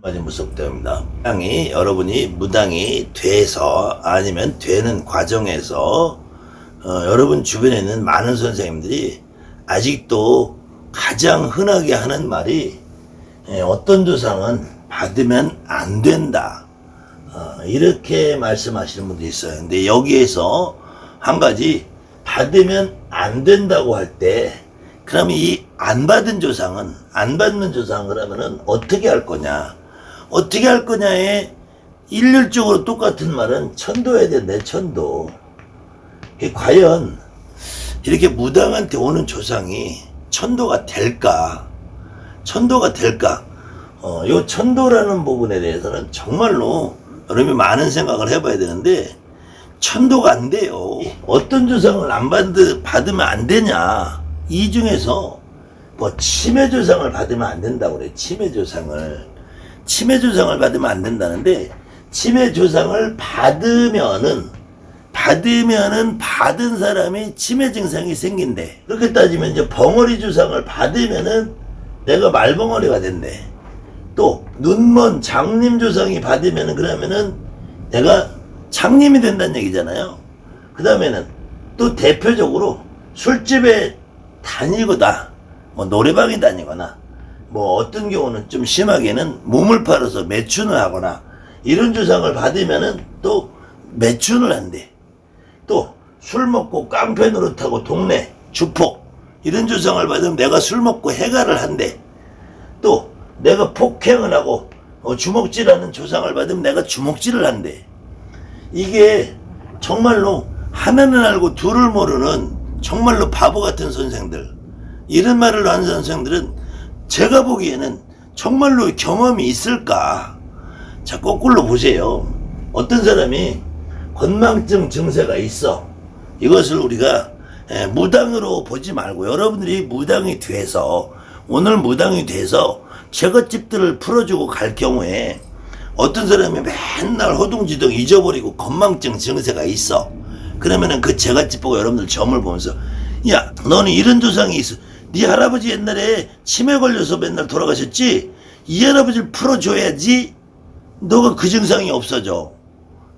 맞은 무속대입니다. 무당이 여러분이 무당이 돼서 아니면 되는 과정에서 여러분 주변에 있는 많은 선생님들이 아직도 가장 흔하게 하는 말이 어떤 조상은 받으면 안 된다, 이렇게 말씀하시는 분도 있어요. 근데 여기에서 한 가지, 받으면 안 된다고 할 때 그럼 이 안 받은 조상은, 안 받는 조상은 그러면은 어떻게 할 거냐, 어떻게 할 거냐에 일률적으로 똑같은 말은 천도해야 된다. 천도. 과연 이렇게 무당한테 오는 조상이 천도가 될까? 천도가 될까? 요 천도라는 부분에 대해서는 정말로 여러분이 많은 생각을 해봐야 되는데, 천도가 안 돼요. 어떤 조상을 안 받으면 안 되냐? 이 중에서 뭐 치매 조상을 받으면 안 된다고 그래. 치매 조상을 받으면 안 된다는데, 치매 조상을 받으면은 받은 사람이 치매 증상이 생긴대. 그렇게 따지면 이제 벙어리 조상을 받으면은 내가 말벙어리가 된대. 또 눈먼 장님 조상이 받으면은 그러면은 내가 장님이 된다는 얘기잖아요. 그 다음에는 또 대표적으로 술집에 다니거나 뭐 노래방에 다니거나 뭐 어떤 경우는 좀 심하게는 몸을 팔아서 매춘을 하거나 이런 조상을 받으면은 또 매춘을 한대. 또 술 먹고 깡패 노릇하고 동네 주폭 이런 조상을 받으면 내가 술 먹고 해가를 한대. 또 내가 폭행을 하고 주먹질하는 조상을 받으면 내가 주먹질을 한대. 이게 정말로 하나는 알고 둘을 모르는 정말로 바보 같은 선생들, 이런 말을 하는 선생들은 제가 보기에는 정말로 경험이 있을까? 자, 거꾸로 보세요. 어떤 사람이 건망증 증세가 있어. 이것을 우리가 무당으로 보지 말고 여러분들이 무당이 돼서, 오늘 무당이 돼서 제갓집들을 풀어주고 갈 경우에 어떤 사람이 맨날 허둥지둥 잊어버리고 건망증 증세가 있어. 그러면은 그 제갓집 보고 여러분들 점을 보면서, 야, 너는 이런 조상이 있어. 네 할아버지 옛날에 치매 걸려서 맨날 돌아가셨지? 이 할아버지를 풀어줘야지 너가 그 증상이 없어져.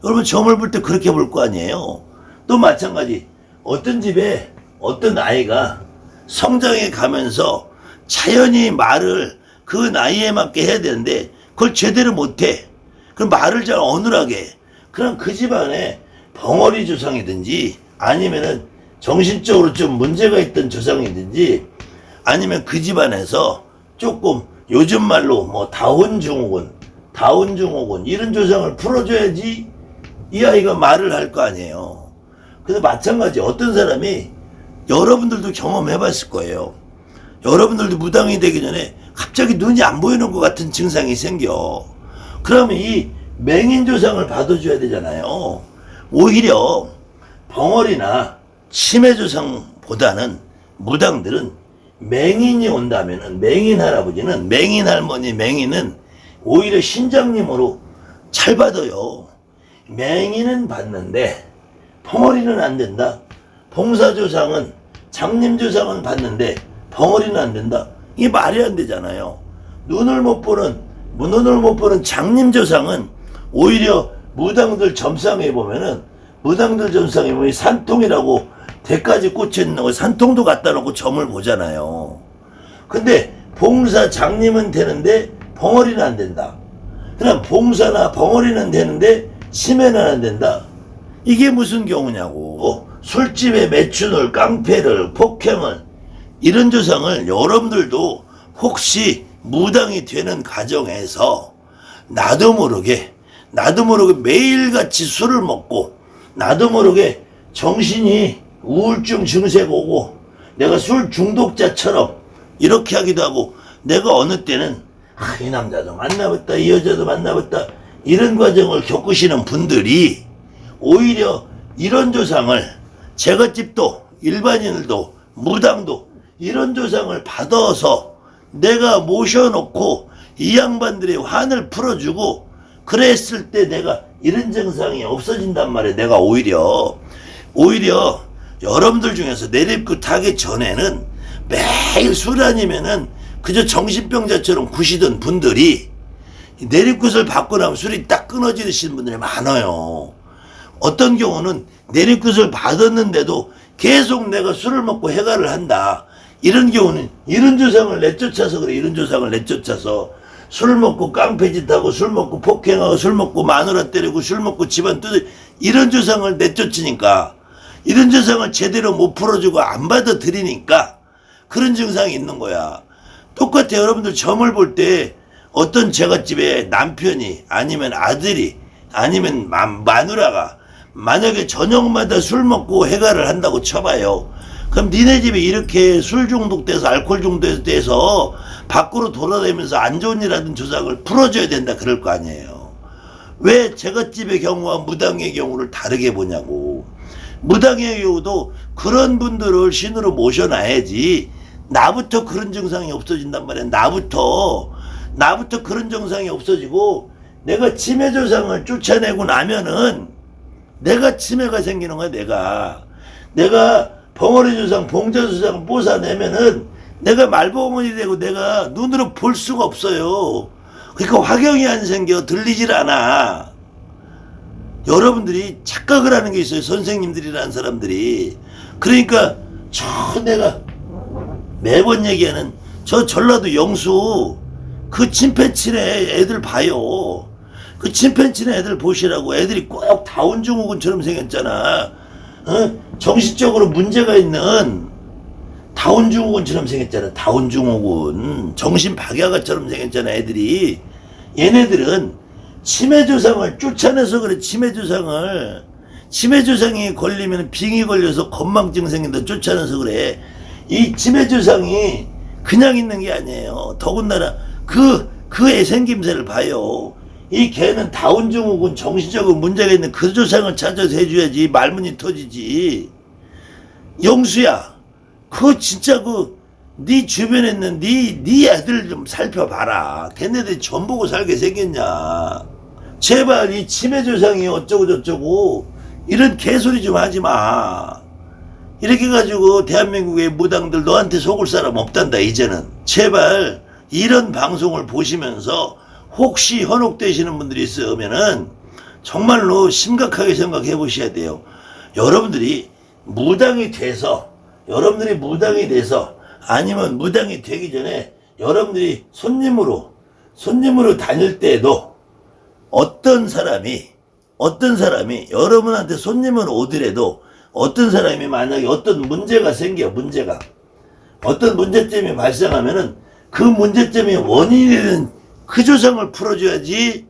여러분 점을 볼 때 그렇게 볼 거 아니에요. 또 마찬가지, 어떤 집에 어떤 아이가 성장해 가면서 자연히 말을 그 나이에 맞게 해야 되는데 그걸 제대로 못해. 그럼 말을 잘 어눌하게. 그럼 그 집안에 벙어리 조상이든지 아니면은 정신적으로 좀 문제가 있던 조상이든지 아니면 그 집안에서 조금 요즘 말로 뭐 다운증후군 이런 조상을 풀어줘야지 이 아이가 말을 할 거 아니에요. 근데 마찬가지, 어떤 사람이 여러분들도 경험해 봤을 거예요. 여러분들도 무당이 되기 전에 갑자기 눈이 안 보이는 것 같은 증상이 생겨. 그러면 이 맹인 조상을 받아줘야 되잖아요. 오히려 벙어리나 치매 조상보다는 무당들은 맹인이 온다면은, 맹인 할아버지는, 맹인 할머니, 맹인은 오히려 신장님으로 잘 받아요. 맹인은 받는데 벙어리는 안 된다. 봉사조상은, 장님조상은 받는데 벙어리는 안 된다. 이게 말이 안 되잖아요. 눈을 못 보는 장님조상은 오히려 무당들 점상에 보면은, 무당들 점상에 보면 산통이라고 대까지 꽂혀있는 거 산통도 갖다 놓고 점을 보잖아요. 근데 봉사 장님은 되는데 벙어리는 안 된다. 그럼 봉사나 벙어리는 되는데 치매는 안 된다. 이게 무슨 경우냐고. 술집에 매춘을, 깡패를, 폭행을, 이런 조상을 여러분들도 혹시 무당이 되는 과정에서 나도 모르게 매일같이 술을 먹고 나도 모르게 정신이 우울증 증세가 오고 내가 술 중독자처럼 이렇게 하기도 하고, 내가 어느 때는 이 남자도 만나봤다, 이 여자도 만나봤다, 이런 과정을 겪으시는 분들이 오히려 이런 조상을, 제갓집도 일반인들도 무당도 이런 조상을 받아서 내가 모셔놓고 이 양반들의 환을 풀어주고 그랬을 때 내가 이런 증상이 없어진단 말이에요. 내가 오히려 여러분들 중에서 내립구 타기 전에는 매일 술 아니면은 그저 정신병자처럼 구시던 분들이 내리굿을 받고 나면 술이 딱 끊어지시는 분들이 많아요. 어떤 경우는 내리굿을 받았는데도 계속 내가 술을 먹고 해가를 한다. 이런 경우는 이런 조상을 내쫓아서 그래. 이런 조상을 내쫓아서 술 먹고 깡패짓하고 술 먹고 폭행하고 술 먹고 마누라 때리고 술 먹고 집안 뜯어 이런 조상을 내쫓으니까 이런 조상을 제대로 못 풀어주고 안 받아들이니까 그런 증상이 있는 거야. 똑같아. 여러분들 점을 볼 때 어떤 제갓집에 남편이 아니면 아들이 아니면 마누라가 만약에 저녁마다 술 먹고 해가를 한다고 쳐봐요. 그럼 니네 집에 이렇게 술 중독돼서 알코올 중독돼서 밖으로 돌아다니면서 안 좋은 일 하던 조상을 풀어줘야 된다 그럴 거 아니에요. 왜 제갓집의 경우와 무당의 경우를 다르게 보냐고. 무당의 경우도 그런 분들을 신으로 모셔놔야지 나부터 그런 증상이 없어진단 말이야. 나부터 그런 증상이 없어지고 내가 치매 조상을 쫓아내고 나면은 내가 치매가 생기는 거야. 내가 벙어리 조상, 봉자 조상 뽀사내면은 내가 말버머니 되고 내가 눈으로 볼 수가 없어요. 그러니까 화경이 안 생겨. 들리질 않아. 여러분들이 착각을 하는 게 있어요. 선생님들이라는 사람들이. 그러니까 내가 매번 얘기하는 저 전라도 영수 그 침팬치네 애들 봐요. 그 침팬치네 애들 보시라고. 애들이 꼭 다운증후군처럼 생겼잖아. 정신적으로 문제가 있는 다운증후군처럼 생겼잖아. 다운증후군. 정신박약아처럼 생겼잖아. 애들이. 얘네들은 치매조상을 쫓아내서 그래. 치매조상이 걸리면 빙이 걸려서 건망증 생긴다 쫓아내서 그래. 이 치매조상이 그냥 있는 게 아니에요. 더군다나 그 애 생김새를 봐요. 이 개는 다운증후군 정신적으로 문제가 있는 그 조상을 찾아서 해줘야지 말문이 터지지. 영수야, 그 진짜 네 주변에 있는 네 애들 좀 살펴봐라. 걔네들이 전 보고 살게 생겼냐. 제발 이 치매 조상이 어쩌고 저쩌고 이런 개소리 좀 하지 마. 이렇게 가지고 대한민국의 무당들 너한테 속을 사람 없단다 이제는. 제발 이런 방송을 보시면서 혹시 현혹되시는 분들이 있으면은 정말로 심각하게 생각해 보셔야 돼요. 여러분들이 무당이 돼서 아니면 무당이 되기 전에 여러분들이 손님으로 다닐 때에도 어떤 사람이 여러분한테 손님으로 오더라도 어떤 사람이 만약에 어떤 문제가 생겨 어떤 문제점이 발생하면은 그 문제점이 원인이 되는 그 조상을 풀어줘야지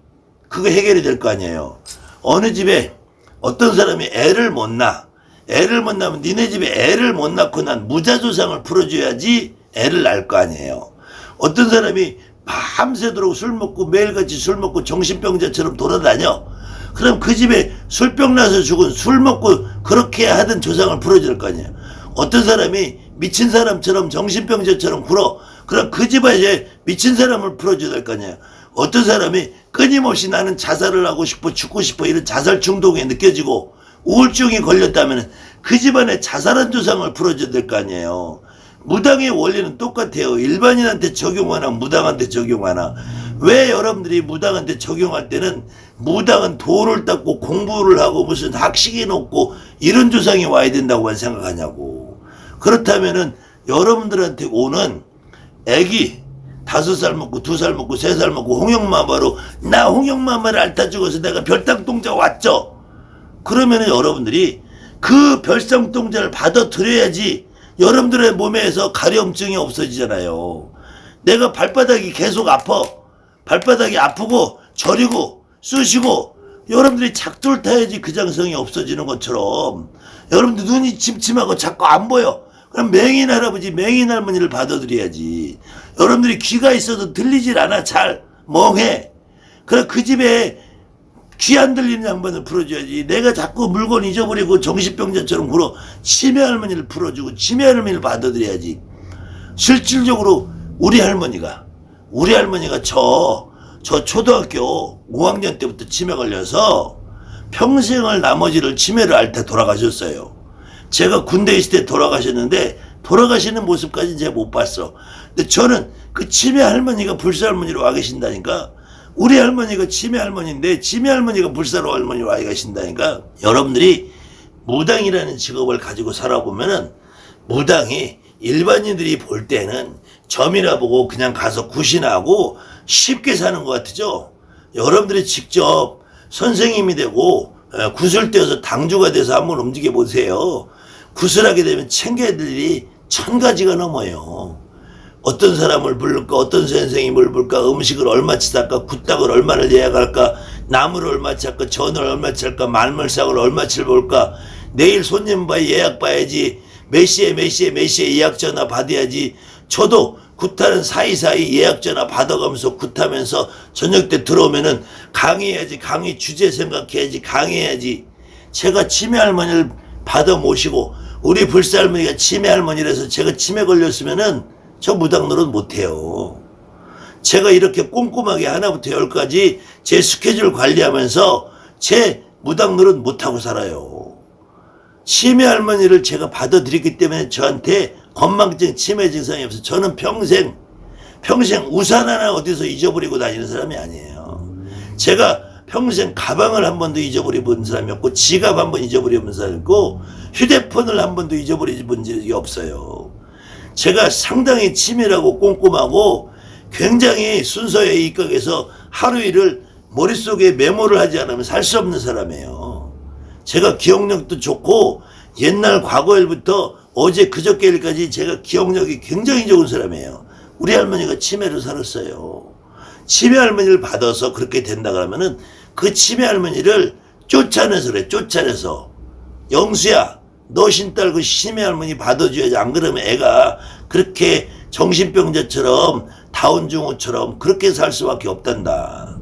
그거 해결이 될 거 아니에요. 어느 집에 어떤 사람이 애를 못 낳으면 니네 집에 애를 못 낳고 난 무자조상을 풀어줘야지 애를 낳을 거 아니에요. 어떤 사람이 밤새도록 술 먹고 매일같이 술 먹고 정신병자처럼 돌아다녀. 그럼 그 집에 술병 나서 죽은 술 먹고 그렇게 하던 조상을 풀어줄 거 아니에요. 어떤 사람이 미친 사람처럼 정신병자처럼 굴어. 그럼 그 집에 이제 미친 사람을 풀어줘야 될 거 아니에요. 어떤 사람이 끊임없이 나는 자살을 하고 싶어 죽고 싶어 이런 자살 중독이 느껴지고 우울증이 걸렸다면 그 집안에 자살한 조상을 풀어줘야 될 거 아니에요. 무당의 원리는 똑같아요. 일반인한테 적용하나 무당한테 적용하나. 왜 여러분들이 무당한테 적용할 때는 무당은 도를 닦고 공부를 하고 무슨 학식이 높고 이런 조상이 와야 된다고 생각하냐고. 그렇다면은 여러분들한테 오는 애기 5살 먹고 2살 먹고 3살 먹고 홍역마마로 나 홍역마마를 앓다 죽어서 내가 별당동자 왔죠. 그러면은 여러분들이 그 별상동자를 받아들여야지 여러분들의 몸에서 가려움증이 없어지잖아요. 내가 발바닥이 계속 아파. 발바닥이 아프고 저리고 쑤시고 여러분들이 작두를 타야지 그 장성이 없어지는 것처럼 여러분들 눈이 침침하고 자꾸 안 보여. 그럼 맹인 할아버지 맹인 할머니를 받아들여야지. 여러분들이 귀가 있어도 들리질 않아. 잘 멍해. 그래 그 집에 귀 안 들리는 양반을 풀어줘야지. 내가 자꾸 물건 잊어버리고 정신병자처럼 굴어. 치매 할머니를 풀어주고 치매 할머니를 받아들여야지. 실질적으로 우리 할머니가 저 초등학교 5학년 때부터 치매 걸려서 평생을 나머지를 치매를 앓다 돌아가셨어요. 제가 군대 있을 때 돌아가셨는데 돌아가시는 모습까지는 제가 못 봤어. 근데 저는 그 치매 할머니가 불사 할머니로 와 계신다니까 우리 할머니가 치매 할머니인데 치매 할머니가 불사로 할머니로 와 계신다니까. 여러분들이 무당이라는 직업을 가지고 살아보면은 무당이 일반인들이 볼 때는 점이나 보고 그냥 가서 굿이나 하고 쉽게 사는 것 같죠. 여러분들이 직접 선생님이 되고 굿을 떼어서 당주가 돼서 한번 움직여 보세요. 굿을 하게 되면 챙겨야 될 일이 1000가지가 넘어요. 어떤 사람을 부를까, 어떤 선생님을 부를까, 음식을 얼마치 살까, 굿닭을 얼마를 예약할까, 나무를 얼마치 할까, 전을 얼마치 할까, 말물상을 얼마치를 볼까, 내일 손님 봐야 예약 봐야지, 몇 시에 예약 전화 받아야지. 저도 굿하는 사이사이 예약 전화 받아가면서 굿하면서 저녁 때 들어오면은 강의해야지, 강의 주제 생각해야지, 강의해야지. 제가 치매 할머니를 받아 모시고 우리 불사 할머니가 치매 할머니라서 제가 치매 걸렸으면은 저 무당 노릇 못해요. 제가 이렇게 꼼꼼하게 하나부터 10까지 제 스케줄 관리하면서 제 무당 노릇 못하고 살아요. 치매 할머니를 제가 받아들였기 때문에 저한테 건망증 치매 증상이 없어요. 저는 평생 우산 하나 어디서 잊어버리고 다니는 사람이 아니에요. 제가 평생 가방을 한 번도 잊어버려본 사람이 없고, 지갑 한 번 잊어버려본 사람이 없고, 휴대폰을 한 번도 잊어버려본 적이 없어요. 제가 상당히 치밀하고 꼼꼼하고 굉장히 순서에 입각해서 하루 일을 머릿속에 메모를 하지 않으면 살 수 없는 사람이에요. 제가 기억력도 좋고 옛날 과거 일부터 어제 그저께 일까지 제가 기억력이 굉장히 좋은 사람이에요. 우리 할머니가 치매로 살았어요. 치매 할머니를 받아서 그렇게 된다 그러면은 그 치매 할머니를 쫓아내서 그래. 쫓아내서 영수야, 너 신딸 그 치매 할머니 받아줘야지. 안 그러면 애가 그렇게 정신병자처럼 다운증후처럼 그렇게 살 수밖에 없단다.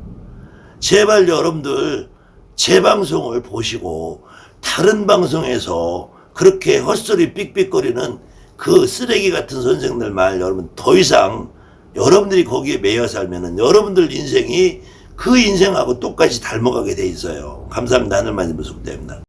제발 여러분들 제 방송을 보시고 다른 방송에서 그렇게 헛소리 삑삑거리는 그 쓰레기 같은 선생들 말 여러분 더 이상 여러분들이 거기에 매여 살면은 여러분들 인생이 그 인생하고 똑같이 닮아가게 돼 있어요. 감사합니다. 하늘만이 무속대입니다.